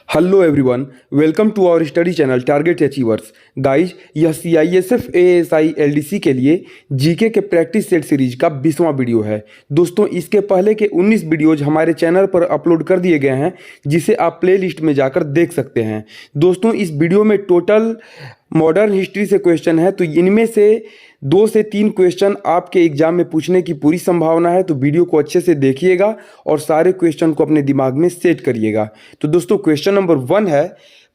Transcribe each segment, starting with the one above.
Hello everyone, welcome to our study channel Target Achievers. Guys, यह CISF ASI LDC के लिए GK के practice set series का 20वां video है। दोस्तों, इसके पहले के 19 वीडियोज हमारे चैनल पर अपलोड कर दिए गए हैं, जिसे आप प्लेलिस्ट में जाकर देख सकते हैं। दोस्तों, इस वीडियो में टोटल मॉडर्न हिस्ट्री से क्वेश्चन है, तो इनमें से 2 से 3 क्वेश्चन आपके एग्जाम में पूछने की पूरी संभावना है। तो वीडियो को अच्छे से देखिएगा और सारे क्वेश्चन को अपने दिमाग में सेट करिएगा। तो दोस्तों, क्वेश्चन नंबर 1 है,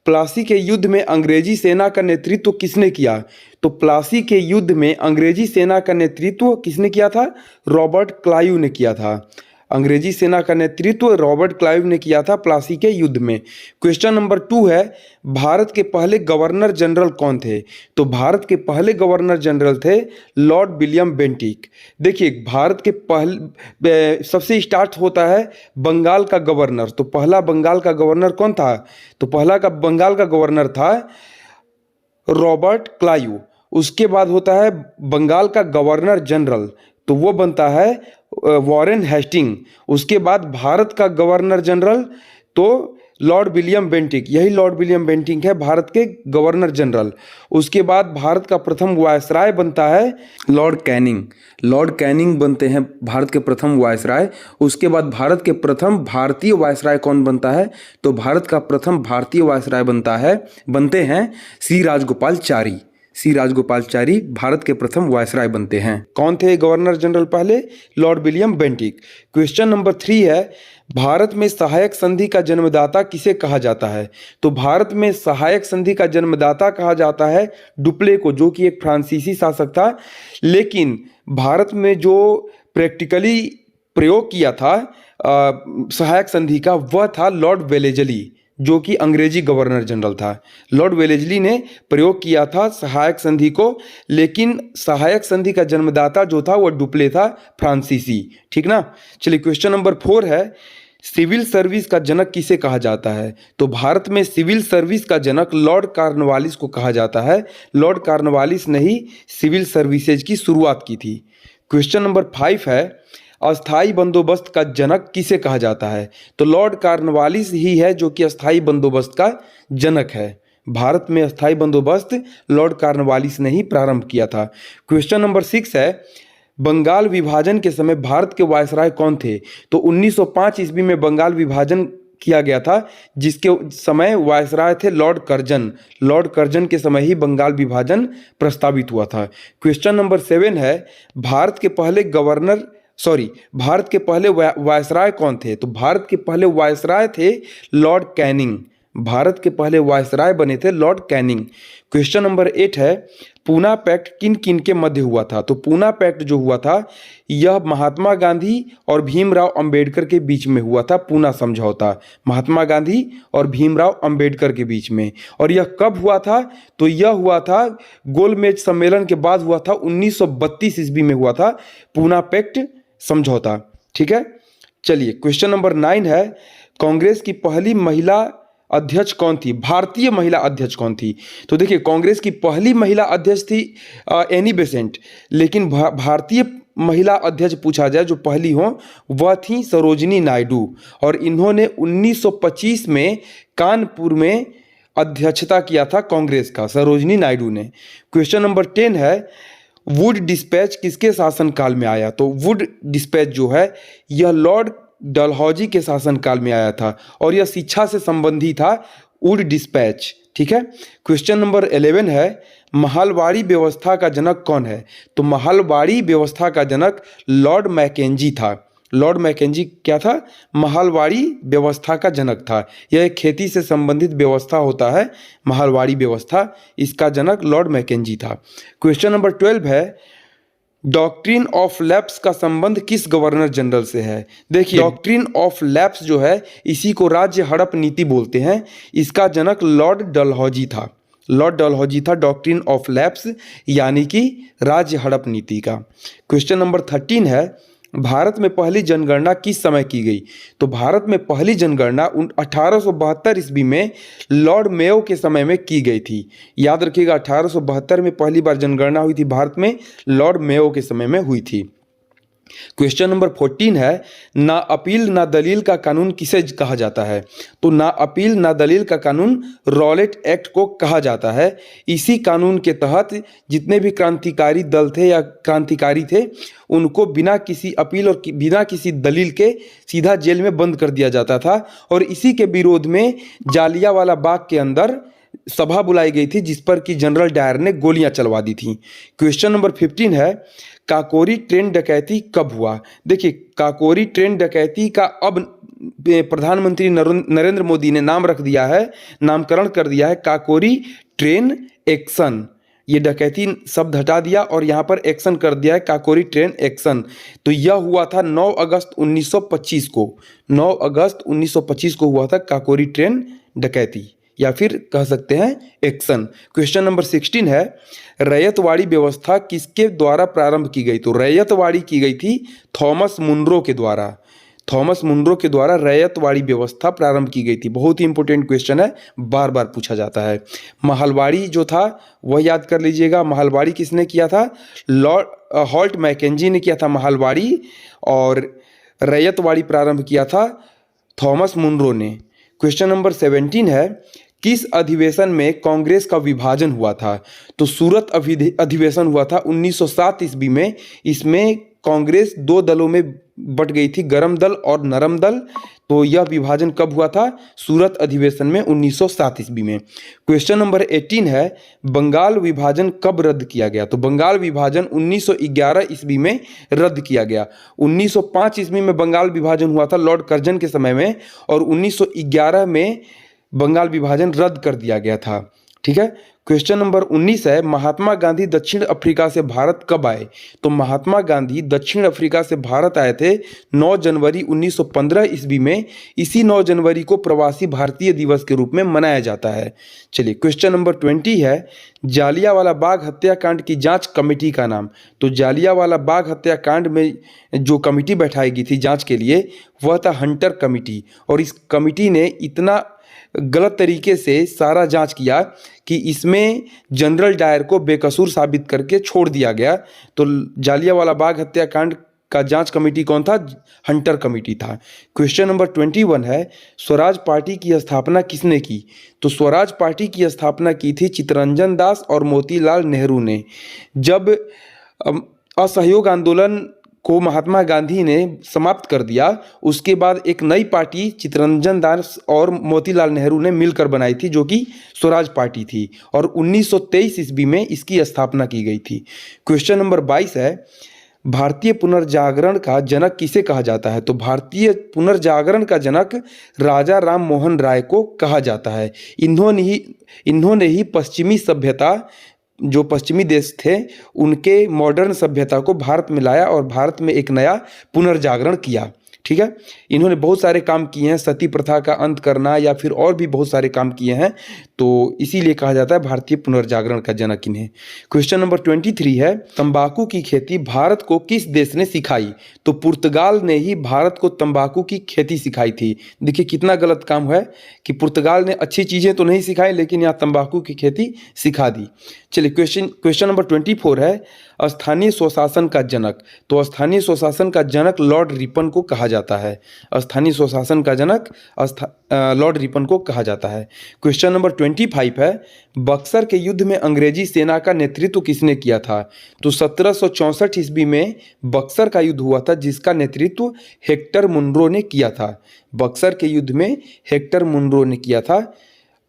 प्लासी के युद्ध में अंग्रेजी सेना का नेतृत्व किसने किया? तो प्लासी के युद्ध में अंग्रेजी सेना का नेतृत्व किसने किया था? रॉबर्ट क्लाइव ने किया था। अंग्रेजी सेना का नेतृत्व रॉबर्ट क्लाइव ने किया था प्लासी के युद्ध में। क्वेश्चन नंबर 2 है, भारत के पहले गवर्नर जनरल कौन थे? तो भारत के पहले गवर्नर जनरल थे लॉर्ड विलियम बेंटिक। देखिए, भारत के पहले सबसे स्टार्ट होता है बंगाल का गवर्नर। तो पहला बंगाल का गवर्नर कौन था? तो पहला का बंगाल का गवर्नर था रॉबर्ट क्लाइव। उसके बाद होता है बंगाल का गवर्नर जनरल, तो वो बनता है वॉरेन हेस्टिंग। उसके बाद भारत का गवर्नर जनरल तो लॉर्ड विलियम बेंटिक, यही लॉर्ड विलियम बेंटिक है भारत के गवर्नर जनरल। उसके बाद भारत का प्रथम वायसराय बनता है लॉर्ड कैनिंग। लॉर्ड कैनिंग बनते हैं भारत के प्रथम वायसराय। उसके बाद भारत के प्रथम भारतीय वायसराय कौन बनता है? तो भारत का प्रथम भारतीय वायसराय बनते हैं श्री राजगोपालचारी। सी राजगोपालचारी भारत के प्रथम वायसराय बनते हैं। कौन थे गवर्नर जनरल पहले? Lord William Bentinck. Question number 3 है, भारत में सहायक संधि का जन्मदाता किसे कहा जाता है? तो भारत में सहायक संधि का जन्मदाता कहा जाता है डुप्ले को, जो कि एक फ्रांसीसी शासक था। लेकिन भारत में जो प्रैक्टिकली प्रयोग किया था सहायक संधि का, वह था लॉर्ड वेलेजली, जो कि अंग्रेजी गवर्नर जनरल था। लॉर्ड वेलेजली ने प्रयोग किया था सहायक संधि को, लेकिन सहायक संधि का जन्मदाता जो था वह डुप्ले था, फ्रांसीसी। ठीक ना? चलिए, क्वेश्चन नंबर 4 है, सिविल सर्विस का जनक किसे कहा जाता है? तो भारत में सिविल सर्विस का जनक लॉर्ड कॉर्नवालिस को कहा जाता है। लॉर्ड कॉर्नवालिस ने ही सिविल सर्विसेज की शुरुआत की थी। क्वेश्चन नंबर 5 है, अस्थाई बंदोबस्त का जनक किसे कहा जाता है? तो लॉर्ड कॉर्नवालिस ही है जो कि अस्थाई बंदोबस्त का जनक है। भारत में अस्थाई बंदोबस्त लॉर्ड कॉर्नवालिस ने ही प्रारंभ किया था। क्वेश्चन नंबर 6 है, बंगाल विभाजन के समय भारत के वायसराय कौन थे? तो 1905 ईस्वी में बंगाल विभाजन किया गया था, जिसके समय वायसराय थे लॉर्ड कर्जन। लॉर्ड कर्जन के समय ही बंगाल विभाजन प्रस्तावित हुआ था। क्वेश्चन नंबर 7 है, भारत के पहले वायसराय कौन थे? तो भारत के पहले वायसराय थे लॉर्ड कैनिंग। भारत के पहले वायसराय बने थे लॉर्ड कैनिंग। क्वेश्चन नंबर 8 है, पूना पैक्ट किन किन के मध्य हुआ था? तो पूना पैक्ट जो हुआ था, यह महात्मा गांधी और भीमराव अंबेडकर के बीच में हुआ था। पूना समझौता महात्मा गांधी और भीमराव अंबेडकर के बीच में। और यह कब हुआ था? तो यह हुआ था गोलमेज सम्मेलन के बाद हुआ था, 1932 ईस्वी में हुआ था पूना पैक्ट समझौता। ठीक है? चलिए, क्वेश्चन नंबर 9 है, कांग्रेस की पहली महिला अध्यक्ष कौन थी? भारतीय महिला अध्यक्ष कौन थी? तो देखिए, कांग्रेस की पहली महिला अध्यक्ष थी एनी बेसेंट, लेकिन भारतीय महिला अध्यक्ष पूछा जाए जो पहली हो, वह थी सरोजिनी नायडू। और इन्होंने 1925 में कानपुर में अध्यक्षता किया था कांग्रेस का, सरोजिनी नायडू ने। क्वेश्चन नंबर 10 है, वुड डिस्पैच किसके शासनकाल में आया? तो वुड डिस्पैच जो है, यह लॉर्ड डलहौजी के शासनकाल में आया था और यह शिक्षा से संबंधी था, वुड डिस्पैच। ठीक है? क्वेश्चन नंबर 11 है, महलवाड़ी व्यवस्था का जनक कौन है? तो महलवाड़ी व्यवस्था का जनक लॉर्ड मैकेंजी था। लॉर्ड मैकेंजी क्या था? महलवाड़ी व्यवस्था का जनक था। यह एक खेती से संबंधित व्यवस्था होता है, महलवाड़ी व्यवस्था, इसका जनक लॉर्ड मैकेंजी था। क्वेश्चन नंबर 12 है, डॉक्ट्रिन ऑफ लैप्स का संबंध किस गवर्नर जनरल से है? देखिए, डॉक्ट्रिन ऑफ लैप्स जो है, इसी को राज्य हड़प नीति बोलते हैं। इसका जनक लॉर्ड डलहौजी था। लॉर्ड डलहौजी था डॉक्ट्रिन ऑफ लैप्स यानी कि राज्य हड़प नीति का। क्वेश्चन नंबर 13 है, भारत में पहली जनगणना किस समय की गई? तो भारत में पहली जनगणना 1872 ईस्वी में लॉर्ड मेयो के समय में की गई थी। याद रखिएगा, 1872 में पहली बार जनगणना हुई थी भारत में, लॉर्ड मेयो के समय में हुई थी। क्वेश्चन नंबर 14 है, ना अपील ना दलील का कानून किसे कहा जाता है? तो ना अपील ना दलील का कानून रॉलेट एक्ट को कहा जाता है। इसी कानून के तहत जितने भी क्रांतिकारी दल थे या क्रांतिकारी थे, उनको बिना किसी अपील और बिना किसी दलील के सीधा जेल में बंद कर दिया जाता था। और इसी के विरोध में जालियांवाला बाग के अंदर सभा बुलाई गई थी, जिस पर कि जनरल डायर ने गोलियां चलवा दी थी। क्वेश्चन नंबर 15 है, काकोरी ट्रेन डकैती कब हुआ? देखिए, काकोरी ट्रेन डकैती का अब प्रधानमंत्री नरेंद्र मोदी ने नाम रख दिया है, नामकरण कर दिया है काकोरी ट्रेन एक्शन। ये डकैती शब्द हटा दिया और यहाँ पर एक्शन कर दिया है, काकोरी ट्रेन एक्शन। तो यह हुआ था 9 अगस्त 1925 को। 9 अगस्त 1925 को हुआ था काकोरी ट्रेन डकैती, या फिर कह सकते हैं एक्शन। क्वेश्चन नंबर 16 है, रैयतवाड़ी व्यवस्था किसके द्वारा प्रारंभ की गई? तो रैयतवाड़ी की गई थी थॉमस मुनरो के द्वारा। थॉमस मुनरो के द्वारा रैयतवाड़ी व्यवस्था प्रारंभ की गई थी। बहुत ही इंपॉर्टेंट क्वेश्चन है, बार बार पूछा जाता है। महलवाड़ी जो था वह याद कर लीजिएगा। महलवाड़ी किसने किया था? लॉर्ड हॉल्ट मैकेंजी ने किया था महलवाड़ी, और रैयतवाड़ी प्रारंभ किया था थॉमस मुनरो ने। क्वेश्चन नंबर 17 है, किस अधिवेशन में कांग्रेस का विभाजन हुआ था? तो सूरत अधिवेशन हुआ था 1907 ईस्वी में। इसमें कांग्रेस दो दलों में बट गई थी, गरम दल और नरम दल। तो यह विभाजन कब हुआ था? सूरत अधिवेशन में 1907 ईस्वी में। क्वेश्चन नंबर 18 है, बंगाल विभाजन कब रद्द किया गया? तो बंगाल विभाजन 1911 ईस्वी में रद्द किया गया। 1905 ईस्वी में बंगाल विभाजन हुआ था लॉर्ड कर्जन के समय में, और 1911 में बंगाल विभाजन रद्द कर दिया गया था। ठीक है। क्वेश्चन नंबर 19 है, महात्मा गांधी दक्षिण अफ्रीका से भारत कब आए? तो महात्मा गांधी दक्षिण अफ्रीका से भारत आए थे 9 जनवरी 1915 ईस्वी में। इसी 9 जनवरी को प्रवासी भारतीय दिवस के रूप में मनाया जाता है। चलिए, क्वेश्चन नंबर 20 है, जालियांवाला बाग हत्याकांड की जांच कमेटी का नाम? तो जालियांवाला बाग हत्याकांड में जो कमेटी बैठाई गई थी जांच के लिए, वह था हंटर कमेटी। और इस कमेटी ने इतना गलत तरीके से सारा जांच किया कि इसमें जनरल डायर को बेकसूर साबित करके छोड़ दिया गया। तो जालियांवाला बाग हत्याकांड का जांच कमेटी कौन था? हंटर कमेटी था। क्वेश्चन नंबर 21 है, स्वराज पार्टी की स्थापना किसने की? तो स्वराज पार्टी की स्थापना की थी चित्तरंजन दास और मोतीलाल नेहरू ने। जब असहयोग आंदोलन को महात्मा गांधी ने समाप्त कर दिया, उसके बाद एक नई पार्टी चित्तरंजन दास और मोतीलाल नेहरू ने मिलकर बनाई थी, जो कि स्वराज पार्टी थी, और 1923 ईस्वी में इसकी स्थापना की गई थी। क्वेश्चन नंबर 22 है, भारतीय पुनर्जागरण का जनक किसे कहा जाता है? तो भारतीय पुनर्जागरण का जनक राजा राम मोहन राय को कहा जाता है। इन्होंने ही पश्चिमी सभ्यता, जो पश्चिमी देश थे, उनके मॉडर्न सभ्यता को भारत में लाया और भारत में एक नया पुनर्जागरण किया। ठीक है। इन्होंने बहुत सारे काम किए हैं, सती प्रथा का अंत करना या फिर और भी बहुत सारे काम किए हैं, तो इसीलिए कहा जाता है भारतीय पुनर्जागरण का जनक इन्हें। क्वेश्चन नंबर 23 है, तंबाकू की खेती भारत को किस देश ने सिखाई? तो पुर्तगाल ने ही भारत को तंबाकू की खेती सिखाई थी। देखिए कितना गलत काम है कि पुर्तगाल ने अच्छी चीज़ें तो नहीं सिखाई, लेकिन यहाँ तंबाकू की खेती सिखा दी। चलिए, क्वेश्चन नंबर 24 है, स्थानीय स्वशासन का जनक? तो स्थानीय स्वशासन का जनक लॉर्ड रिपन को कहा जाता है। स्थानीय स्वशासन का जनक लॉर्ड रिपन को कहा जाता है। क्वेश्चन नंबर 25 है, बक्सर के युद्ध में अंग्रेजी सेना का नेतृत्व किसने किया था? तो 1764 ईस्वी में बक्सर का युद्ध हुआ था, जिसका नेतृत्व हेक्टर मुनरो ने किया था। बक्सर के युद्ध में हेक्टर मुनरो ने किया था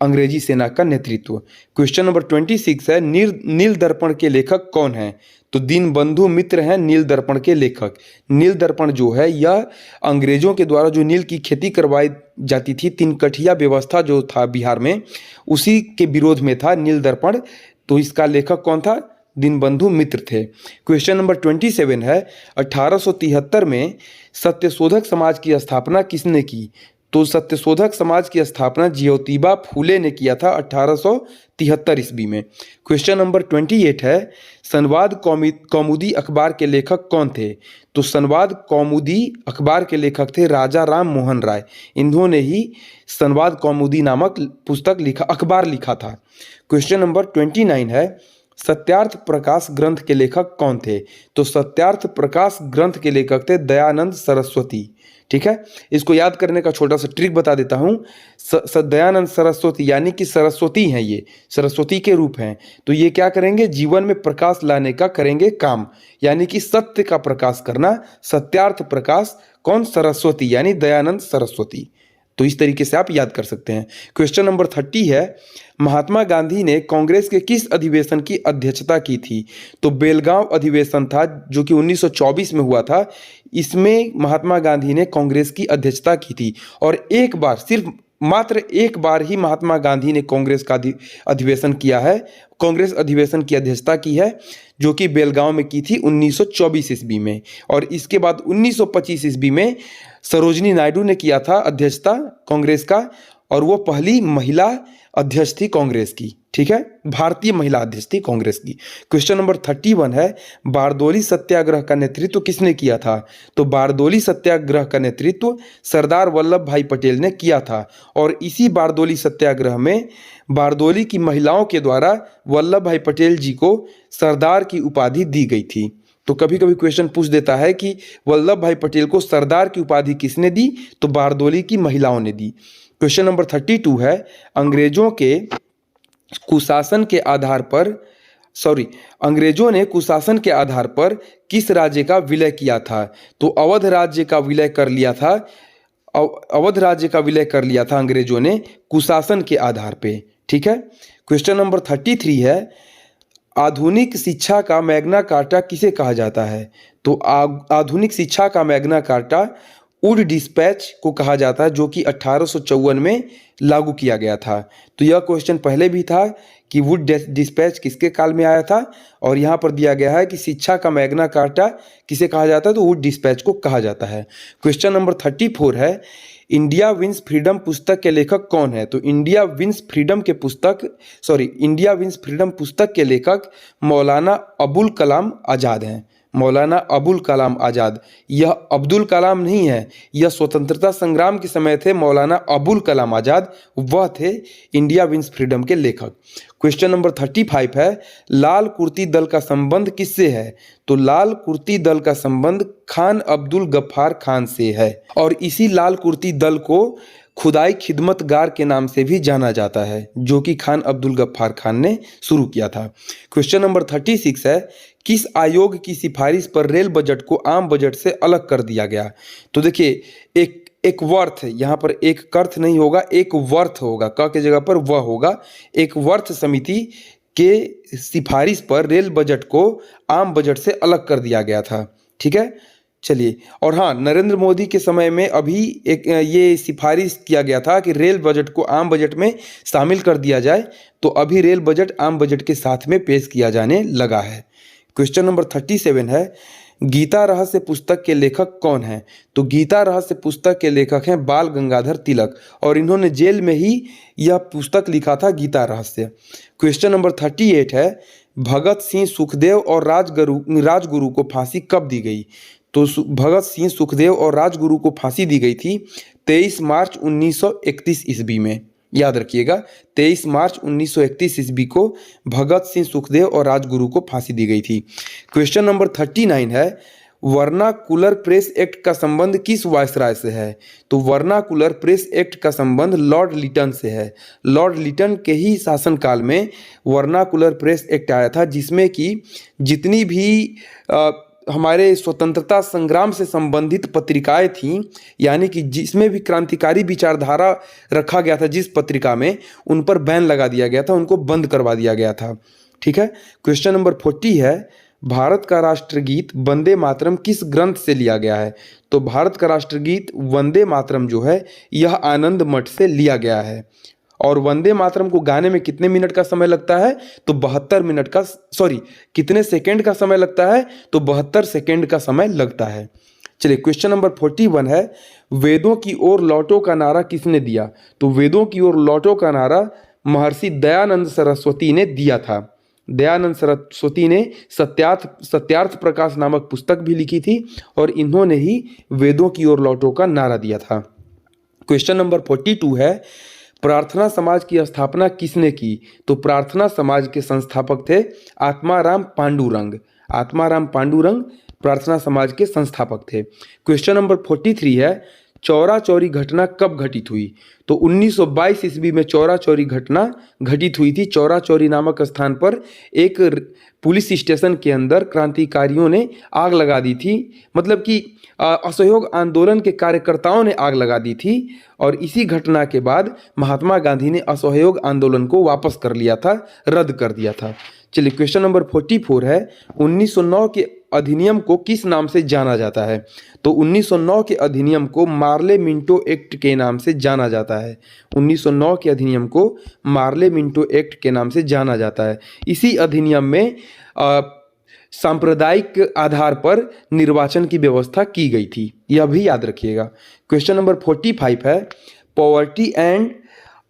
अंग्रेजी सेना का नेतृत्व। क्वेश्चन नंबर 26 है, नील दर्पण के लेखक कौन हैं? तो दीनबंधु मित्र हैं नील दर्पण के लेखक। नील दर्पण जो है, यह अंग्रेजों के द्वारा जो नील की खेती करवाई जाती थी, 3 कठिया व्यवस्था जो था बिहार में, उसी के विरोध में था नील दर्पण। तो इसका लेखक कौन था? दीनबंधु मित्र थे। क्वेश्चन नंबर 27 है, 1873 में सत्यशोधक समाज की स्थापना किसने की? तो सत्यशोधक समाज की स्थापना ज्योतिबा फूले ने किया था 1873 ईस्वी में। क्वेश्चन नंबर 28 है, संवाद कौमुदी अखबार के लेखक कौन थे? तो संवाद कौमुदी अखबार के लेखक थे राजा राम मोहन राय। इन्होंने ही संवाद कौमुदी नामक पुस्तक अखबार लिखा था। क्वेश्चन नंबर 29 है, सत्यार्थ प्रकाश ग्रंथ के लेखक कौन थे? तो सत्यार्थ प्रकाश ग्रंथ के लेखक थे दयानंद सरस्वती। ठीक है, इसको याद करने का छोटा सा ट्रिक बता देता हूँ। दयानंद सरस्वती यानी कि सरस्वती हैं, ये सरस्वती के रूप हैं। तो ये क्या करेंगे? जीवन में प्रकाश लाने का करेंगे काम, यानी कि सत्य का प्रकाश करना। सत्यार्थ प्रकाश कौन? सरस्वती, यानी दयानंद सरस्वती। तो इस तरीके से आप याद कर सकते हैं। क्वेश्चन नंबर 30 है, महात्मा गांधी ने कांग्रेस के किस अधिवेशन की अध्यक्षता की थी? तो बेलगांव अधिवेशन था जो कि 1924 में हुआ था। इसमें महात्मा गांधी ने कांग्रेस की अध्यक्षता की थी और एक बार, सिर्फ मात्र एक बार ही महात्मा गांधी ने कांग्रेस का अधिवेशन किया है, कांग्रेस अधिवेशन की अध्यक्षता की है, जो कि बेलगांव में की थी 1924 ईस्वी में। और इसके बाद 1925 ईस्वी में सरोजनी नायडू ने किया था अध्यक्षता कांग्रेस का, और वो पहली महिला अध्यक्ष थी कांग्रेस की। ठीक है, भारतीय महिला अध्यक्ष थी कांग्रेस की। क्वेश्चन नंबर 31 है, बारदोली सत्याग्रह का नेतृत्व किसने किया था? तो बारदोली सत्याग्रह का नेतृत्व सरदार वल्लभ भाई पटेल ने किया था। और इसी बारदोली सत्याग्रह में बारदोली की महिलाओं के द्वारा वल्लभ भाई पटेल जी को सरदार की उपाधि दी गई थी। तो कभी कभी क्वेश्चन पूछ देता है कि वल्लभ भाई पटेल को सरदार की उपाधि किसने दी? तो बारदोली की महिलाओं ने दी। क्वेश्चन नंबर 32 है, अंग्रेजों ने कुशासन के आधार पर किस राज्य का विलय किया था? तो अवध राज्य का विलय कर लिया था। अवध राज्य का विलय कर लिया था अंग्रेजों ने कुशासन के आधार पे। ठीक है, क्वेश्चन नंबर 33 है, आधुनिक शिक्षा का मैग्ना कार्टा किसे कहा जाता है? तो आधुनिक शिक्षा का मैग्ना कार्टा वुड डिस्पैच को कहा जाता है, जो कि 1854 में लागू किया गया था। तो यह क्वेश्चन पहले भी था कि वुड डिस्पैच किसके काल में आया था, और यहाँ पर दिया गया है कि शिक्षा का मैग्ना कार्टा किसे कहा जाता है? तो वुड डिस्पैच को कहा जाता है। क्वेश्चन नंबर 34 है, इंडिया विंस फ्रीडम पुस्तक के लेखक कौन है? तो इंडिया विंस फ्रीडम पुस्तक के लेखक मौलाना अबुल कलाम आज़ाद हैं। मौलाना अबुल कलाम आज़ाद, यह अब्दुल कलाम नहीं है, यह स्वतंत्रता संग्राम के समय थे मौलाना अबुल कलाम आज़ाद, वह थे इंडिया विंस फ्रीडम के लेखक। क्वेश्चन नंबर 35 है, लाल कुर्ती दल का संबंध किससे है? तो लाल कुर्ती दल का संबंध खान अब्दुल गफ्फार खान से है, और इसी लाल कुर्ती दल को खुदाई खिदमतगार के नाम से भी जाना जाता है, जो कि खान अब्दुल गफ्फार खान ने शुरू किया था। क्वेश्चन नंबर 36 है, किस आयोग की सिफारिश पर रेल बजट को आम बजट से अलग कर दिया गया? तो देखिए, एक वर्थ, यहाँ पर एक कर्थ नहीं होगा, एक वर्थ होगा, क के जगह पर वह होगा। एक वर्थ समिति के सिफारिश पर रेल बजट को आम बजट से अलग कर दिया गया था। ठीक है, चलिए, और हाँ, नरेंद्र मोदी के समय में अभी एक ये सिफारिश किया गया था कि रेल बजट को आम बजट में शामिल कर दिया जाए, तो अभी रेल बजट आम बजट के साथ में पेश किया जाने लगा है। क्वेश्चन नंबर 37 है, गीता रहस्य पुस्तक के लेखक कौन हैं? तो गीता रहस्य पुस्तक के लेखक हैं बाल गंगाधर तिलक, और इन्होंने जेल में ही यह पुस्तक लिखा था, गीता रहस्य। क्वेश्चन नंबर 38 है, भगत सिंह सुखदेव और राजगुरु को फांसी कब दी गई? तो भगत सिंह सुखदेव और राजगुरु को फांसी दी गई थी 23 मार्च 1931 ईस्वी में। याद रखिएगा, 23 मार्च 1931 ईस्वी को भगत सिंह सुखदेव और राजगुरु को फांसी दी गई थी। क्वेश्चन नंबर 39 है, वर्नाकुलर प्रेस एक्ट का संबंध किस वायसराय से है? तो वर्नाकुलर प्रेस एक्ट का संबंध लॉर्ड लिटन से है। लॉर्ड लिटन के ही शासनकाल में वर्नाकुलर प्रेस एक्ट आया था, जिसमें कि जितनी भी हमारे स्वतंत्रता संग्राम से संबंधित पत्रिकाएं थीं, यानी कि जिसमें भी क्रांतिकारी विचारधारा रखा गया था, जिस पत्रिका में, उन पर बैन लगा दिया गया था, उनको बंद करवा दिया गया था। ठीक है, क्वेश्चन नंबर 40 है, भारत का राष्ट्रगीत वंदे मातरम किस ग्रंथ से लिया गया है? तो भारत का राष्ट्रगीत वंदे मातरम जो है, यह आनंद मठ से लिया गया है। और वंदे मातरम को गाने में कितने मिनट का समय लगता है? तो 72 मिनट का, कितने सेकंड का समय लगता है? तो 72 सेकंड का समय लगता है। चलिए, क्वेश्चन नंबर 41 है, वेदों की ओर लौटो का नारा किसने दिया? तो वेदों की ओर लौटो का नारा महर्षि दयानंद सरस्वती ने दिया था। दयानंद सरस्वती ने सत्यार्थ प्रकाश नामक पुस्तक भी लिखी थी, और इन्होंने ही वेदों की ओर लौटो का नारा दिया था। क्वेश्चन नंबर 42 है, प्रार्थना समाज की स्थापना किसने की? तो प्रार्थना समाज के संस्थापक थे आत्माराम पांडुरंग। आत्माराम पांडुरंग प्रार्थना समाज के संस्थापक थे। क्वेश्चन नंबर 43 है, चौरा चौरी घटना कब घटित हुई? तो 1922 ईस्वी में चौरा चौरी घटना घटित हुई थी। चौरा चौरी नामक स्थान पर एक पुलिस स्टेशन के अंदर क्रांतिकारियों ने आग लगा दी थी, मतलब कि असहयोग आंदोलन के कार्यकर्ताओं ने आग लगा दी थी और इसी घटना के बाद महात्मा गांधी ने असहयोग आंदोलन को वापस कर लिया था, रद्द कर दिया था। चलिए क्वेश्चन नंबर 44 है, 1909 के अधिनियम को किस नाम से जाना जाता है? तो 1909 के अधिनियम को मार्ले मिंटो एक्ट के नाम से जाना जाता है। 1909 के अधिनियम को मार्ले मिंटो एक्ट के नाम से जाना जाता है। इसी अधिनियम में सांप्रदायिक आधार पर निर्वाचन की व्यवस्था की गई थी, यह भी याद रखिएगा। क्वेश्चन नंबर 45 है, poverty and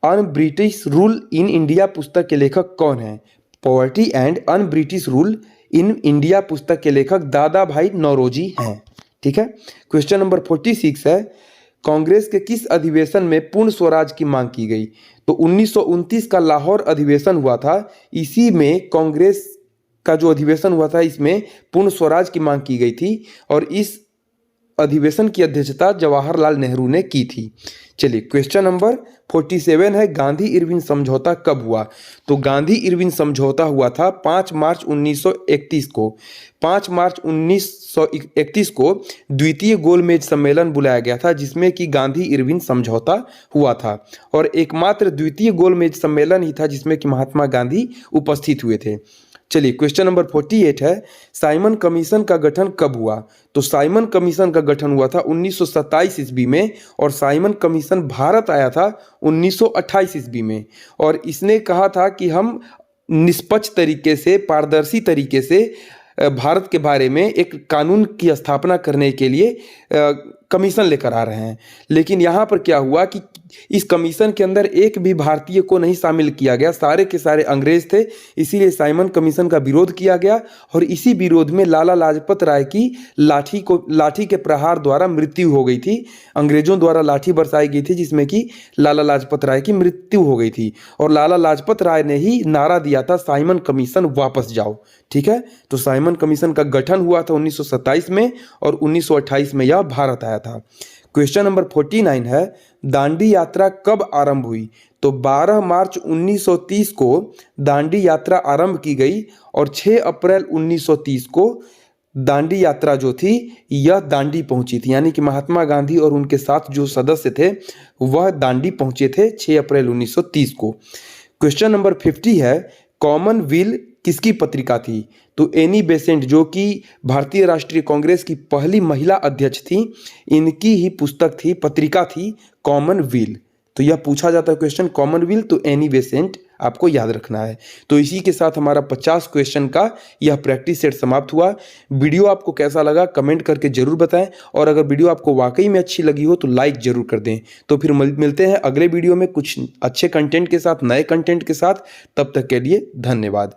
un British rule in India पुस्तक के लेखक कौन है? Poverty and un British rule in India पुस्तक के लेखक दादा भाई नौरोजी हैं। ठीक है। क्वेश्चन नंबर 46 है, कांग्रेस के किस अधिवेशन में पूर्ण स्वराज की मांग की गई? तो 1929 का लाहौर अधिवेशन हुआ था, इसी में कांग्रेस का जो अधिवेशन हुआ था इसमें पूर्ण स्वराज की मांग की गई थी और इस अधिवेशन की अध्यक्षता जवाहरलाल नेहरू ने की थी। चलिए क्वेश्चन नंबर 47 है, गांधी इरविन समझौता कब हुआ? तो गांधी इरविन समझौता हुआ था 5 मार्च 1931 को। 5 मार्च 1931 को द्वितीय गोलमेज सम्मेलन बुलाया गया था जिसमें कि गांधी इरविन समझौता हुआ था और एकमात्र द्वितीय गोलमेज सम्मेलन ही था जिसमें कि महात्मा गांधी उपस्थित हुए थे। चलिए क्वेश्चन नंबर 48 है, साइमन कमीशन का गठन कब हुआ? तो साइमन कमीशन का गठन हुआ था 1927 ईस्वी में और साइमन कमीशन भारत आया था 1928 ईस्वी में और इसने कहा था कि हम निष्पक्ष तरीके से, पारदर्शी तरीके से भारत के बारे में एक कानून की स्थापना करने के लिए कमीशन लेकर आ रहे हैं। लेकिन यहाँ पर क्या हुआ कि इस कमीशन के अंदर एक भी भारतीय को नहीं शामिल किया गया, सारे के सारे अंग्रेज थे, इसीलिए साइमन कमीशन का विरोध किया गया और इसी विरोध में लाला लाजपत राय की लाठी के प्रहार द्वारा मृत्यु हो गई थी। अंग्रेजों द्वारा लाठी बरसाई गई थी जिसमें कि लाला लाजपत राय की मृत्यु हो गई थी और लाला लाजपत राय ने ही नारा दिया था साइमन कमीशन वापस जाओ। ठीक है, तो साइमन कमीशन का गठन हुआ था 1927 में और 1928 में यह भारत आया था। क्वेश्चन नंबर 49 है, दांडी यात्रा कब आरंभ हुई? तो 12 मार्च 1930 को दांडी यात्रा आरंभ की गई और 6 अप्रैल 1930 को दांडी यात्रा जो थी यह दांडी पहुंची थी, यानी कि महात्मा गांधी और उनके साथ जो सदस्य थे वह दांडी पहुंचे थे 6 अप्रैल 1930 को। क्वेश्चन नंबर 50 है, कॉमनवेल्थ किसकी पत्रिका थी? तो एनी बेसेंट जो कि भारतीय राष्ट्रीय कांग्रेस की पहली महिला अध्यक्ष थी, इनकी ही पुस्तक थी, पत्रिका थी कॉमनवेल्थ। तो यह पूछा जाता है क्वेश्चन कॉमनवेल्थ, तो एनी बेसेंट आपको याद रखना है। तो इसी के साथ हमारा 50 क्वेश्चन का यह प्रैक्टिस सेट समाप्त हुआ। वीडियो आपको कैसा लगा कमेंट करके जरूर बताएं और अगर वीडियो आपको वाकई में अच्छी लगी हो तो लाइक जरूर कर दें। तो फिर मिलते हैं अगले वीडियो में कुछ अच्छे कंटेंट के साथ, नए कंटेंट के साथ। तब तक के लिए धन्यवाद।